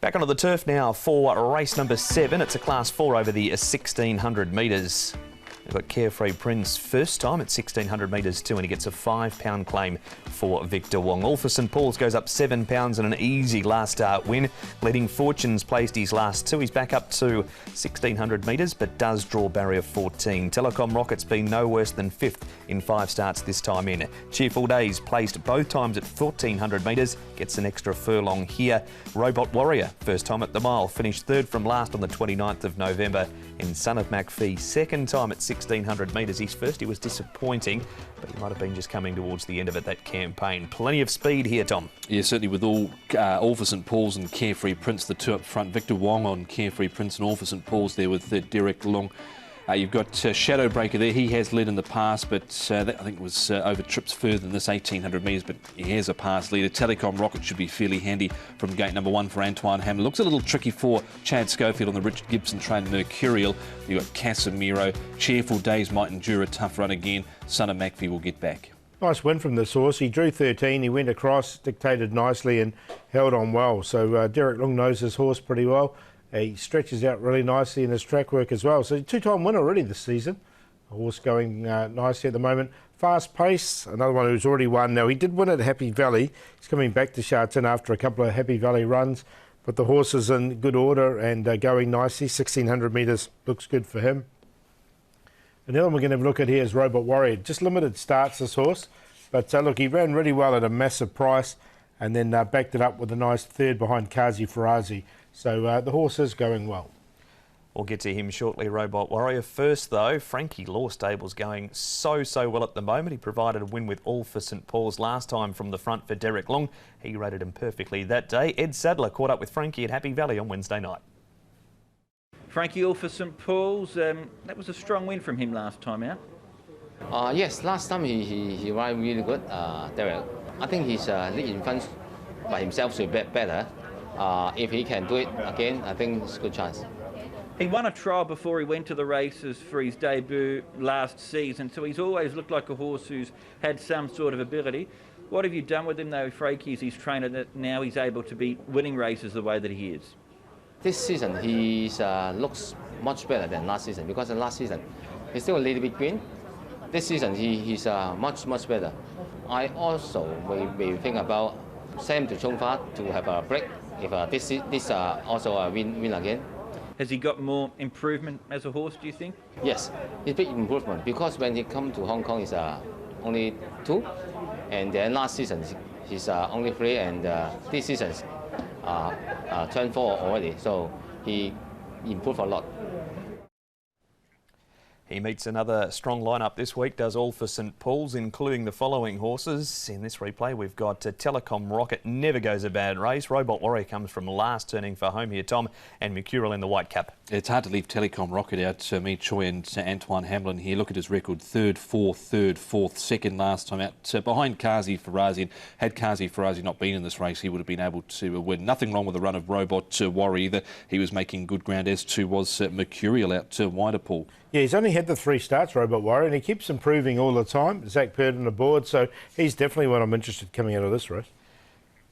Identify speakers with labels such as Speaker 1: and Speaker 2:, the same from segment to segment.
Speaker 1: Back onto the turf now for race number 7. It's a Class 4 over the 1600 metres. We've got Carefree Prince first time at 1600 metres too, and he gets a £5 claim for Victor Wong. All for St Paul's goes up £7 and an easy last start win. Leading Fortunes placed his last 2. He's back up to 1600 metres but does draw barrier 14. Telecom Rocket's been no worse than 5th in 5 starts this time in. Cheerful Days placed both times at 1400 metres, gets an extra furlong here. Robot Warrior first time at the mile, finished 3rd from last on the 29th of November. In Son of McPhee, second time at 1600 metres. His first, he was disappointing, but he might have been just coming towards the end of it, that campaign. Plenty of speed here, Tom. Yeah, certainly with all for St Paul's and Carefree Prince, the 2 up front. Victor Wong on Carefree Prince and all for St Paul's there with Derek Long. You've got Shadow Breaker there. He has led in the past, but that I think was over trips further than this 1800 metres, but he has a past leader. Telecom Rocket should be fairly handy from gate number 1 for Antoine Hamlin. Looks a little tricky for Chad Schofield on the Richard Gibson trained Mercurial. You've got Casemiro. Cheerful Days might endure a tough run again. Son of McPhee will get back. Nice win from this horse. He drew 13, he went across, dictated nicely and held on well. So Derek Long knows his horse pretty well. He stretches out really nicely in his track work as well. So 2-time winner already this season. A horse going nicely at the moment. Fast Pace, another one who's already won. Now, he did win at Happy Valley. He's coming back to Sha Tin after a couple of Happy Valley runs. But the horse is in good order and going nicely. 1600 metres looks good for him. And the other one we're going to have a look at here is Robot Warrior. Just limited starts, this horse. But look, he ran really well at a massive price and then backed it up with a nice 3rd behind Kazi Farazi. So the horse is going well. We'll get to him shortly, Robot Warrior. First, though, Frankie Law Stable's going so well at the moment. He provided a win with all for St Paul's last time from the front for Derek Long. He rated him perfectly that day. Ed Sadler caught up with Frankie at Happy Valley on Wednesday night.
Speaker 2: Frankie, all for St Paul's. That was a strong win from him last time out.
Speaker 3: Yes, last time he ran really good, Derek. I think his lead in front by himself should be better. If he can do it again, I think it's a good chance.
Speaker 2: He won a trial before he went to the races for his debut last season, so he's always looked like a horse who's had some sort of ability. What have you done with him, though, Frankie, as he's trainer, that now he's able to be winning races the way that he is?
Speaker 3: This season, he looks much better than last season, because in last season, he's still a little bit green. This season, he's much better. I also may think about Sam to Chongfa to have a break if this also a win again.
Speaker 2: Has he got more improvement as a horse, do you think?
Speaker 3: Yes, it's big improvement, because when he come to Hong Kong, he's only 2, and then last season he's only 3, and this season's turned 4 already, so he improved a lot.
Speaker 1: He meets another strong lineup this week, does all for St Paul's, including the following horses. In this replay, we've got Telecom Rocket, never goes a bad race. Robot Warrior comes from last, turning for home here, Tom, and Mercurial in the white cap. It's hard to leave Telecom Rocket out. Me, Choi and Antoine Hamlin here. Look at his record, 3rd, 4th, 2nd last time out, behind Kazi Farazi. And had Kazi Farazi not been in this race, he would have been able to win. Nothing wrong with the run of Robot Warrior either. He was making good ground, as too was Mercurial out to wider pool. Yeah, he's only had the 3 starts, Robot Warrior, and he keeps improving all the time. Zach Purden aboard, so he's definitely one I'm interested coming out of this race.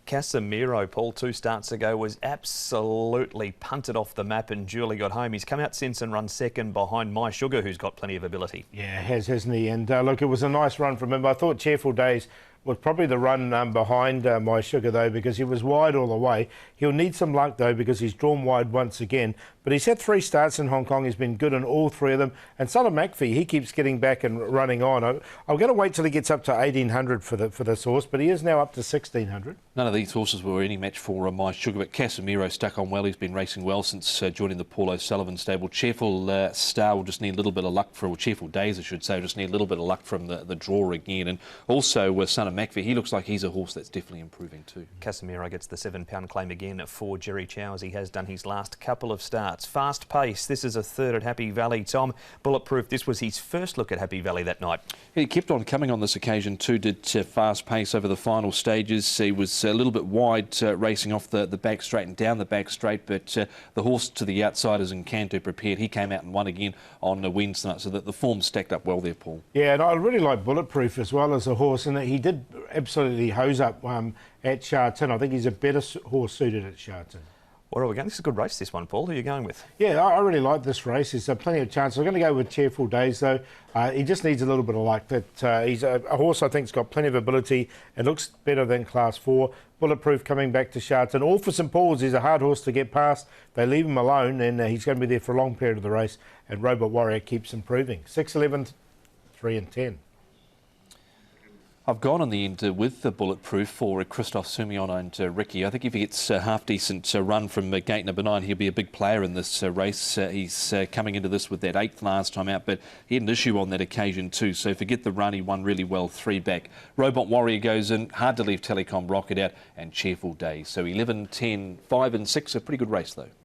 Speaker 1: Casemiro, Paul, 2 starts ago, was absolutely punted off the map and duly got home. He's come out since and run 2nd behind My Sugar, who's got plenty of ability. Yeah, hasn't he? And look, it was a nice run from him. I thought Cheerful Days was probably the run behind My Sugar, though, because he was wide all the way. He'll need some luck, though, because he's drawn wide once again. But he's had 3 starts in Hong Kong. He's been good in all 3 of them. And Son of McPhee, he keeps getting back and running on. I'm going to wait till he gets up to 1800 for this horse, but he is now up to 1600. None of these horses were any match for My Sugar, but Casemiro stuck on well. He's been racing well since joining the Paul O'Sullivan stable. Cheerful Star will just need a little bit of luck or Cheerful Days, I should say, just need a little bit of luck from the draw again. And also Son of McPhee, he looks like he's a horse that's definitely improving too. Casemiro gets the £7 claim again for Jerry Chow, as he has done his last couple of starts. Fast Pace, this is a 3rd at Happy Valley. Tom, Bulletproof, this was his first look at Happy Valley that night. He kept on coming on this occasion too, did Fast Pace over the final stages. He was a little bit wide racing off the back straight and down the back straight, but the horse to the outside is Encanto prepared. He came out and won again on Wednesday night, so that the form stacked up well there, Paul. Yeah, and I really like Bulletproof as well as a horse, and he did absolutely hose up at Sha Tin. I think he's a better horse suited at Sha Tin. Where are we going? This is a good race, this one, Paul. Who are you going with?
Speaker 4: Yeah, I really like this race. There's plenty of chance. I'm going to go with Cheerful Days, though. He just needs a little bit of luck. But he's a horse I think's got plenty of ability. It looks better than Class 4. Bulletproof coming back to Sha Tin. All for St Paul's. He's a hard horse to get past. They leave him alone, and he's going to be there for a long period of the race. And Robot Warrior keeps improving. 6, 11, 3 and 10.
Speaker 5: I've gone in the end with the Bulletproof for Christoph Simeon and Ricky. I think if he gets a half-decent run from gate number 9, he'll be a big player in this race. He's coming into this with that 8th last time out, but he had an issue on that occasion too, so forget the run, he won really well 3 back. Robot Warrior goes in, hard to leave Telecom Rocket out, and Cheerful Days. So 11, 10, 5 and 6, a pretty good race though.